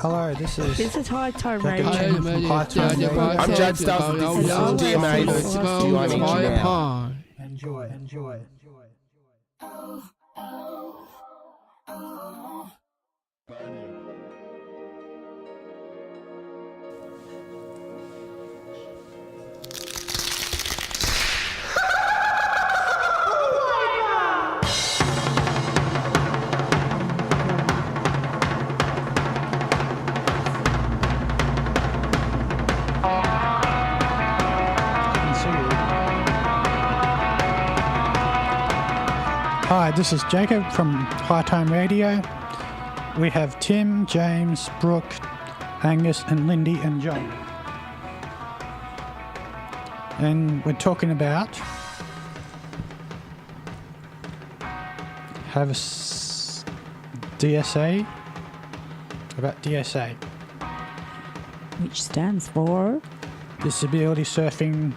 Hello, this is High Time Jacob Radio. Tim from High Time Radio. I'm Jad Stuff. This is DMA. Do I need you now? Enjoy. Hi, this is Jacob from High Time Radio. We have Tim, James, Brooke, Angus, and Lindy and John. And we're talking about DSA. About DSA. Which stands for Disability Surfing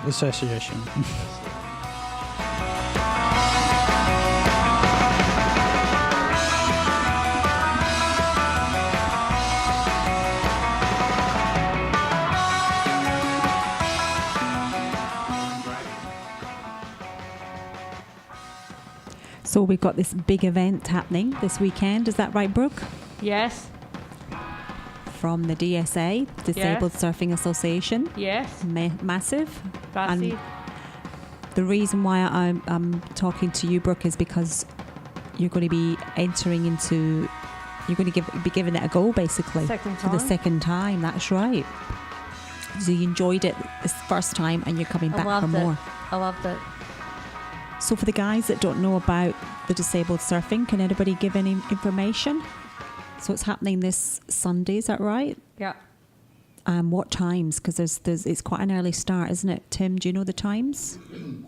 Association. So we've got this big event happening this weekend. Is that right, Brooke? Yes. From the DSA, Disabled Surfing Association. Yes. Massive. Fussy. And the reason why I'm talking to you, Brooke, is because you're going to be entering into, you're going to be giving it a go, basically. For the second time. That's right. So you enjoyed it this first time and you're coming back for more. I loved it. So for the guys that don't know about the disabled surfing, can anybody give any information? So it's happening this Sunday, is that right? Yeah. What times? Because it's quite an early start, isn't it? Tim, do you know the times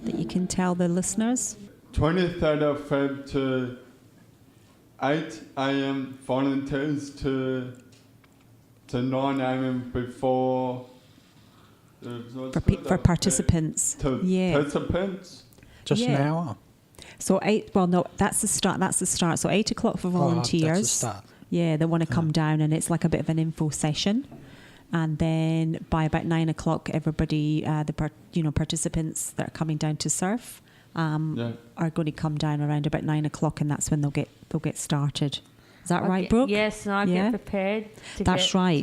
that you can tell the listeners? 23rd of Feb to 8 a.m. volunteers to 9 a.m. before... For participants. Participants. Just an hour. So 8, well, no, that's the start. So 8 o'clock for volunteers. That's the start. Yeah, they want to come down and it's like a bit of an info session. And then by about 9 o'clock, everybody, participants that are coming down to surf are going to come down around about 9 o'clock, and that's when they'll get started. Is that right, Brooke? Yes, and I get prepared to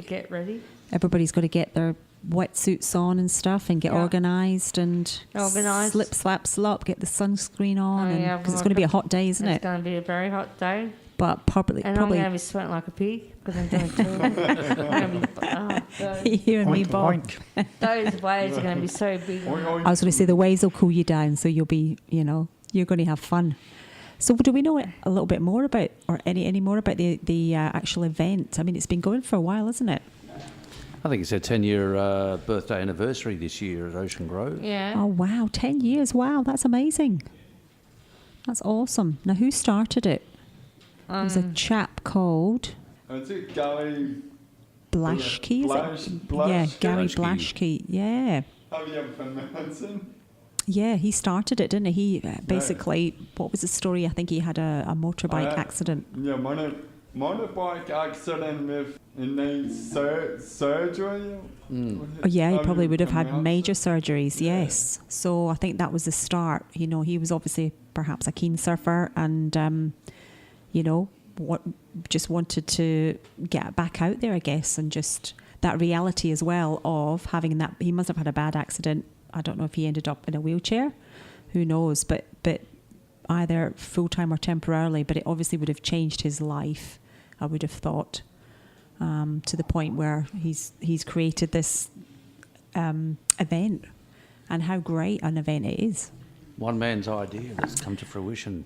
get ready. Everybody's got to get their wetsuits on and stuff and get organised and slip, slap, slop, get the sunscreen on, because it's going to be a hot day, isn't it? It's going to be a very hot day. But probably I'm going to be sweating like a pig because I'm doing you and me, Bob. Those waves are going to be so big. I was going to say the waves will cool you down, so you'll be, you're going to have fun. So do we know a little bit more about, or any more about the actual event? I mean, it's been going for a while, isn't it? I think it's their 10-year birthday anniversary this year at Ocean Grove. Yeah. Oh, wow. 10 years. Wow, that's amazing. That's awesome. Now, who started it? There's a chap called... Is it Gary... Blaschke? Yeah, Gary Blaschke. Yeah. Have you ever pronounced him? Yeah, he started it, didn't he? He basically... What was the story? I think he had a motorbike accident. Yeah, motorbike accident with surgery. Oh, yeah, he probably would have had major surgeries, yes. So I think that was the start. He was obviously perhaps a keen surfer and, just wanted to get back out there, I guess, and just that reality as well of having that. He must have had a bad accident. I don't know if he ended up in a wheelchair. Who knows? But either full-time or temporarily, but it obviously would have changed his life, I would have thought, to the point where he's created this event, and how great an event it is. One man's idea that's come to fruition.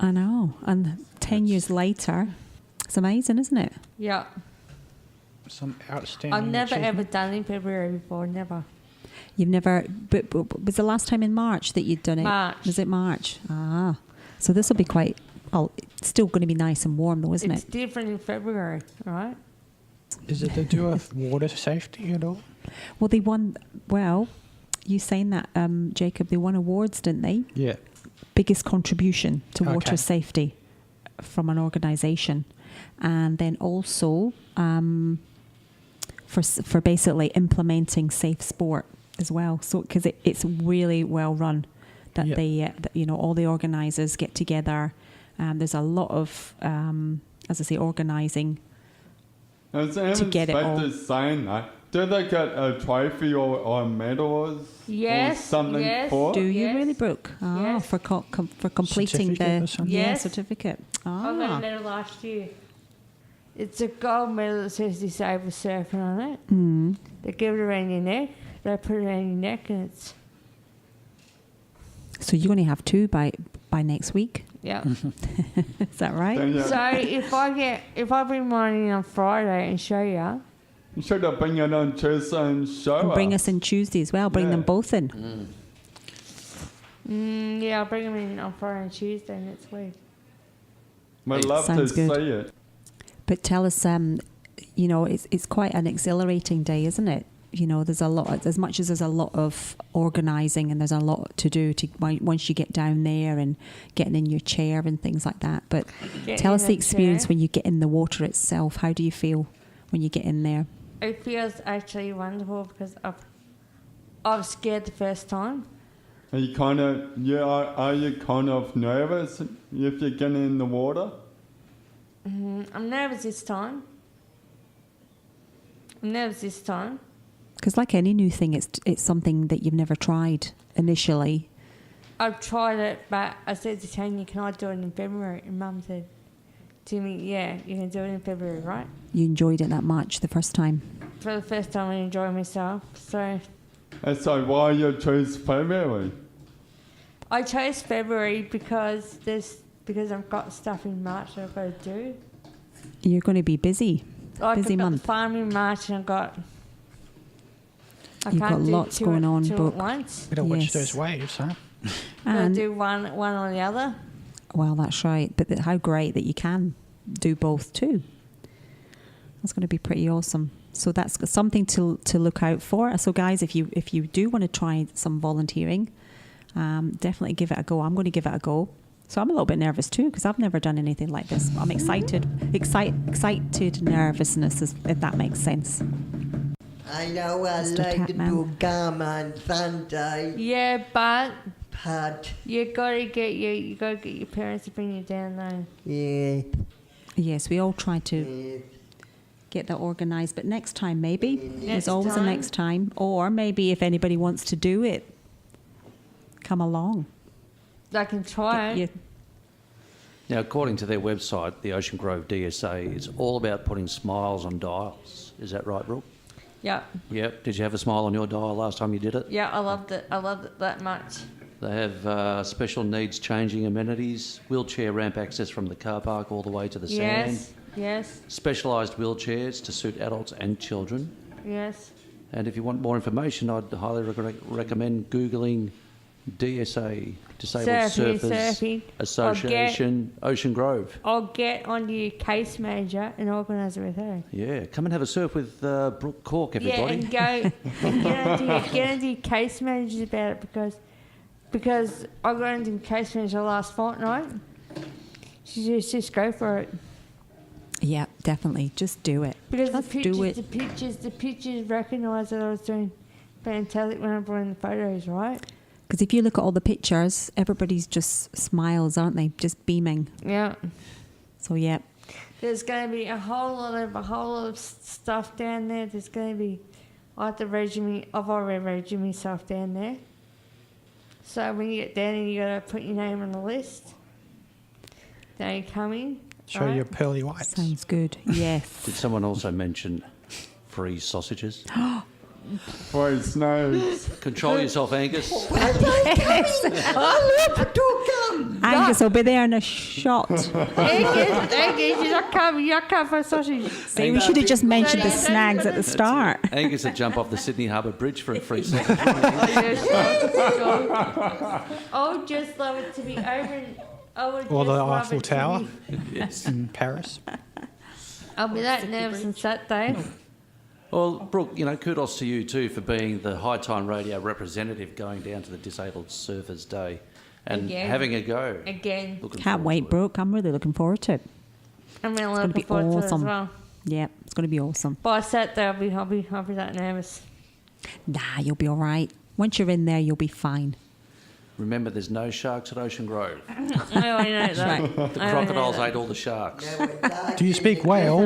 I know, and 10 years later, it's amazing, isn't it? Yeah. Some outstanding I've never achievement. ever done it in February before, never. You've never, but was the last time in March that you'd done it? March. Was it March? Ah, so this will be quite, it's still going to be nice and warm though, isn't it? It's different in February, right? Is it to do with water safety at all? Well, they won, you saying that, Jacob, they won awards, didn't they? Yeah. Biggest contribution to water safety. from an organisation, and then also for basically implementing safe sport as well. So because it's really well run, that Yep. they all the organisers get together. There's a lot of as I say, organising. To get it all. saying that. Did they get a trophy or medals Yes, or something yes. for Do it? you Yes. really, Brooke? Yes. For completing Certificate the or something? Yes. certificate. I got a Ah, medal last year. It's a gold medal that says disabled surfing on it. mm. They give it around your neck. They put it around your neck, and it's So you only have 2 by next week. yeah. Is that right? Then you, So if I bring mine in on Friday and show you, you should have bring it on Tuesday and show And bring us in Tuesday as well. Bring them Yeah. both in. yeah, I'll bring them in on Friday and Tuesday next week. We'd love to Sounds good. see it. But tell us, it's quite an exhilarating day, isn't it? There's a lot, as much as there's a lot of organising and there's a lot to do once you get down there and getting in your chair and things like that. But Get tell in us the experience chair. when you get in the water itself. How do you feel when you get in there? It feels actually wonderful because I was scared the first time. Are you are you kind of nervous if you're getting in the water? I'm nervous this time. Because like any new thing, it's something that you've never tried initially. I've tried it, but I said to Tanya, can I do it in February? And Mum said to me, yeah, you can do it in February, right? You enjoyed it that much the first time. For the first time I enjoyed myself. So And so why you choose February? I chose February because I've got stuff in March that I've got to do. You're going to be busy. Like Busy I've got month. the farm in March and I You've can't got do lots two going on, two Brooke. at once. Better watch Yes. those waves, huh? I'll And do one or the other. well, that's right. But how great that you can do both too. That's going to be pretty awesome. So that's something to look out for. So guys, if you do want to try some volunteering, definitely give it a go. I'm going to give it a go. So I'm a little bit nervous too because I've never done anything like this. I'm excited nervousness, if that makes sense. I know I Mr. like to Tapman. do gum on Sunday, Yeah, but but you gotta get your parents to bring you down though. yeah, Yes, we all try to yeah. get that organised, but next time maybe. There's Next always a time. next time. Or maybe if anybody wants to do it, come along. I can try it. You- Now, according to their website, the Ocean Grove DSA, it's all about putting smiles on dials. Is that right, Brooke? Yeah, Yep. Did you have a smile on your dial last time you did it? yeah, I loved it that much. They have special needs changing amenities, wheelchair ramp access from the car park all the way to the sand, Yes, specialised wheelchairs to suit adults and children. yes. And if you want more information, I'd highly recommend Googling DSA, Disabled Surfers Surfing. Association, Ocean Grove. I'll get onto your case manager and organise it with her. Yeah, come and have a surf with Brooke Cork, everybody. Yeah, and go and get into your case managers about it because I got into case manager last fortnight. She says just go for it. Yeah, definitely. Just do it. Because Just do it. the pictures recognised that I was doing fantastic when I brought in the photos, right? Because if you look at all the pictures, everybody's just smiles, aren't they? Just beaming. Yeah. So yeah, There's going to be a whole lot of stuff down there. There's going to be like the regimen. I've already registered myself down there. So when you get down there, you got to put your name on the list. Then you come in. Show right? your pearly whites. sounds good. Yes. Did someone also mention free sausages? Free snakes. Control yourself, Angus. I love to do gum. Angus will be there in a shot. Angus, you're coming for a sausage. See, we should have just mentioned the snags at the start. Angus would jump off the Sydney Harbour Bridge for a free sausage. I would just love it to be over. Or the Eiffel Tower Yes. in Paris. I'll be that nervous on Saturday. Well, Brooke, kudos to you too for being the High Time Radio representative going down to the Disabled Surfers Day. and Again. having a go. Again. Looking Can't forward wait, to it. Brooke. I'm really looking forward to it. I'm really gonna be looking forward to it as awesome. well. Yeah, it's going to be awesome. But I sat there, I'll be that nervous. Nah, you'll be all right. Once you're in there, you'll be fine. Remember, there's no sharks at Ocean Grove. I already know that. Right. The crocodiles ate all the sharks. Do you speak whale?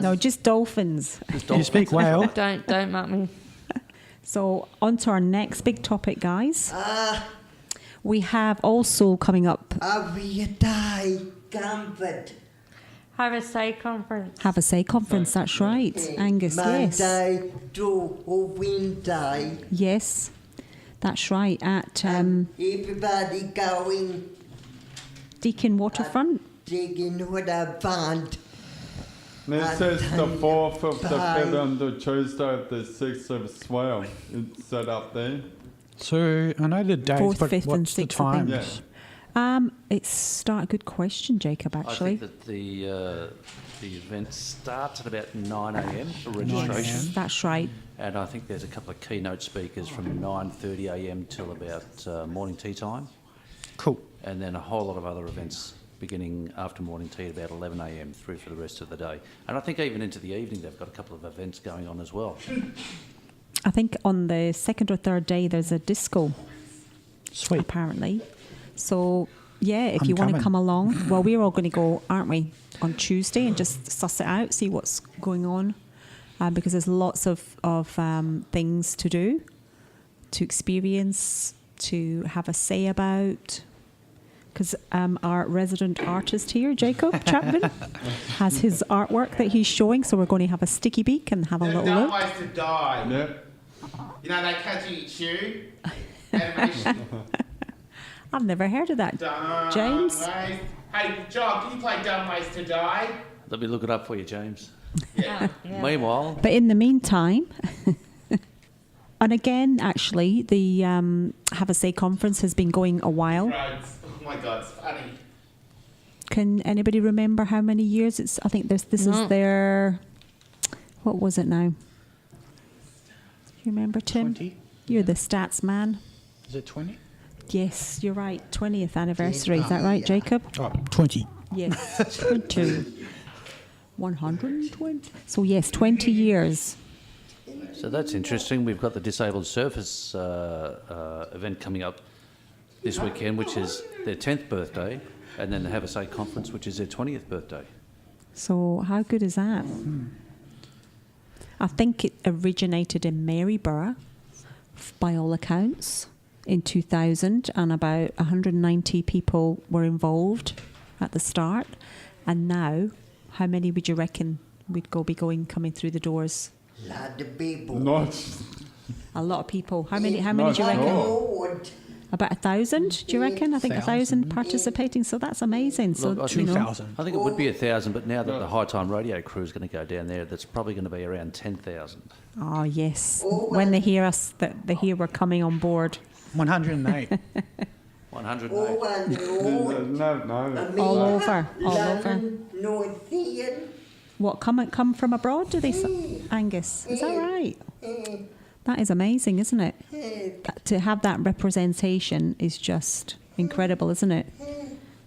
No, just dolphins. Do you speak whale? Don't mock me. So, on to our next big topic, guys. We have also coming up Every day, comfort. Have a say conference. Have a Say conference. That's right, Angus. Yes, Monday to Wednesday. yes, that's right. At Everybody going, Deakin Waterfront. digging with a band. This is the 4th of the 5th and the Tuesday of the 6th of Swale. It's set up there. So I know the dates, 4th, but 5th and what's the 6th, I think. times? It's good question, Jacob. I Actually, think that the event starts at about 9 a.m. for 9 a.m. registration. that's right. And I think there's a couple of keynote speakers from 9:30 a.m. till about morning tea time. Cool. And then a whole lot of other events beginning after morning tea at about 11 a.m. through for the rest of the day. And I think even into the evening they've got a couple of events going on as well. I think on the second or third day there's a disco, Sweet. apparently. So yeah, if I'm you want to coming. come along, well, we're all going to go, aren't we, on Tuesday and just suss it out, see what's going on, because there's lots of things to do, to experience, to have a say about. Because our resident artist here, Jacob Chapman, has his artwork that he's showing, so we're going to have a sticky beak and have a little Dumb look. ways to die. Yep. You know, they catch you eat you. Animation. I've never heard of that. Dumb James? ways. Hey, John, can you play Dumb Ways to Die? Let me look it up for you, James. Yeah. Meanwhile, But in the meantime, and again, actually, the Have a Say conference has been going a while. Roads. Oh my God, it's funny. Can anybody remember how many years it's? I think this is their. What was it now? You remember, Tim? 20? You're the stats man. Is it 20? Yes, you're right. 20th anniversary. Is that right, Jacob? Oh, 20. Yes, 20. 120. So yes, 20 years. so that's interesting. We've got the Disabled Surfers event coming up this weekend, which is their 10th birthday, and then the Have a Say conference, which is their 20th birthday. So how good is that? I think it originated in Maryborough, by all accounts, in 2000, and about 190 people were involved at the start. And now, how many would you reckon would coming through the doors? Lot of people. Not. A lot of people. How many do you Not reckon? sure. Lord. About 1,000, do you reckon? I think 1,000 participating, so that's amazing. So, Look, I you know, 2,000. I think it would be 1,000, but now that the High Time Radio crew is going to go down there, that's probably going to be around 10,000. oh yes, when they hear us, that they hear we're coming on board. 108. 108. Oh, and Lord. No. All over. London, North End. What, come from abroad, do they, Angus? Is that right? That is amazing, isn't it? To have that representation is just incredible, isn't it?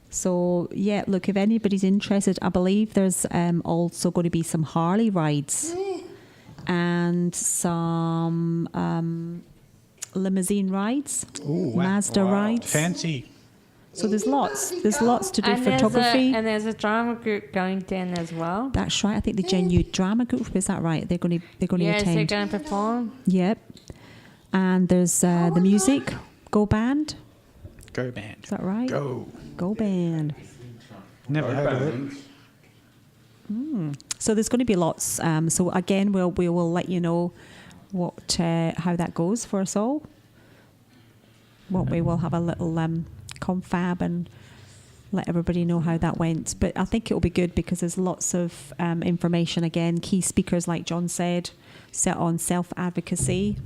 So, yeah, look, if anybody's interested, I believe there's also going to be some Harley rides and some limousine rides, Ooh, Mazda rides. Fancy. So there's lots to do. And Photography. there's a drama group going down as well. That's right. I think the Genu Drama Group, is that right? They're going to Yes, they're attend. going to perform. Yep. And there's the music, Go Band. Go band. Is that right? Go. Go Band. Never heard of it. So there's going to be lots. So again, we will let you know what how that goes for us all. We will have a little confab and let everybody know how that went. But I think it will be good because there's lots of information. Again, key speakers like John said, set on self-advocacy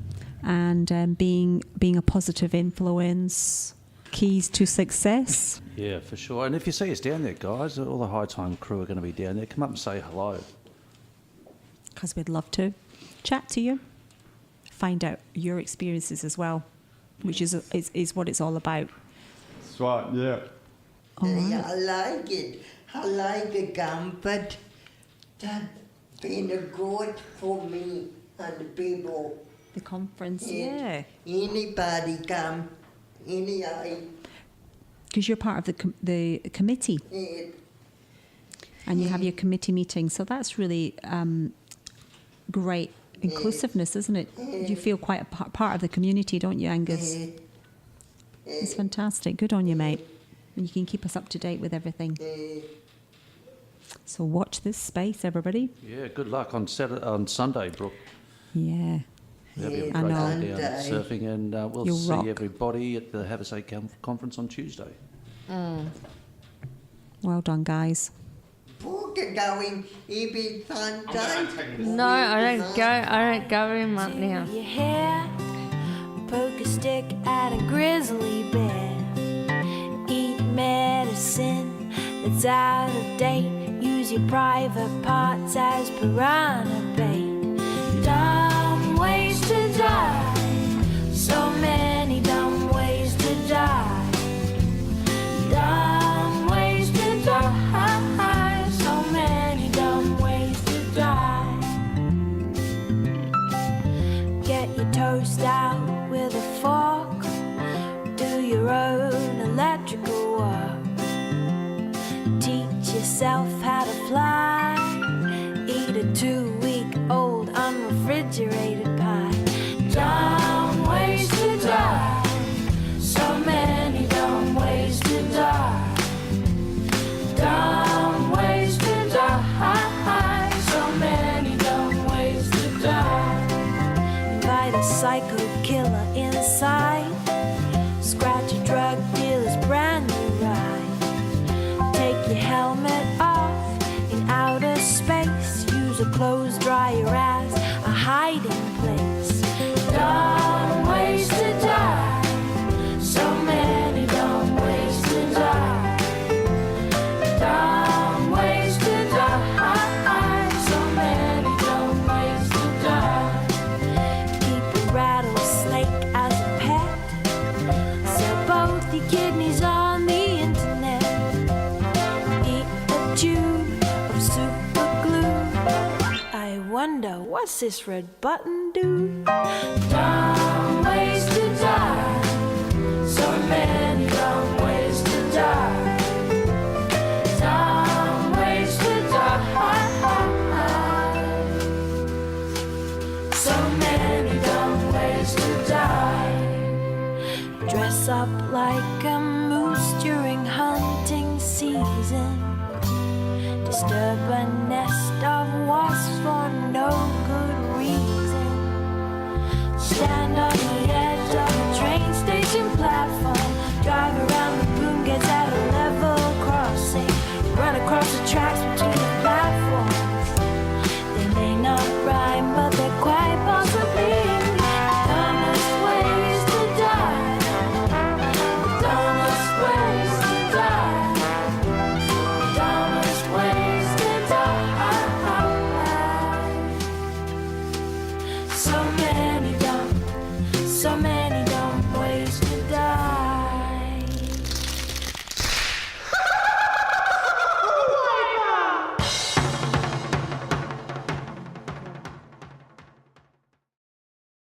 and being a positive influence, keys to success. Yeah, for sure. And if you see us down there, guys, all the High Time crew are going to be down there. Come up and say hello. Because we'd love to chat to you, find out your experiences as well, which is what it's all about. That's right, yeah. Yeah, I like it. I like it, but that's been a good for me and the people. The conference, Yeah. Anybody come, because you're part of the committee yeah. and you have your committee meeting, so that's really great inclusiveness, isn't it? You feel quite a part of the community, don't you, Angus? It's fantastic. Good on you, mate. And you can keep us up to date with everything. So watch this space, everybody. Yeah, good luck on Sunday, Brooke. Yeah. There'll be a I great know. day down surfing, and we'll You'll see rock. everybody at the Have a Say conference on Tuesday. Well done, guys. Poker going every Sunday. No, I don't go very much now. Your hair, poke a stick at a grizzly bear. Eat medicine that's out of date. Use your private parts as piranha bait. Dumb ways to die. So many dumb ways to die. Dumb ways to die. So many dumb ways to die. Get your toast out with a fork. Do your own electrical work. Teach yourself how to fly. Eat a 2-week-old unrefrigerated pie. Dumb ways to die. So many dumb ways to die. Dumb ways to die. So many dumb ways to die. Invite a psycho killer inside. Scratch a drug dealer's brand new ride. Take your helmet off in outer space. Use a clothes dryer as a hiding place. Dumb ways to die. So many dumb ways to die. Dumb ways to die. So many dumb ways to die. Keep a rattlesnake as a pet. Sell both your kidneys on the internet. Eat a tube of super glue. I wonder, what's this red button do? Dumb ways to die. So many dumb ways to die. Dumb ways to die. So many dumb ways to die. Dress up like a moose during hunting season. Disturb a nest of wasps for no good reason. Stand on the edge of a train station platform. Drive around the boom gates at a level crossing. Run across the tracks between the platforms. They may not rhyme, but they're quite possibly dumbest ways to die. Dumbest ways to die. Dumbest ways to die. So many dumb ways to die.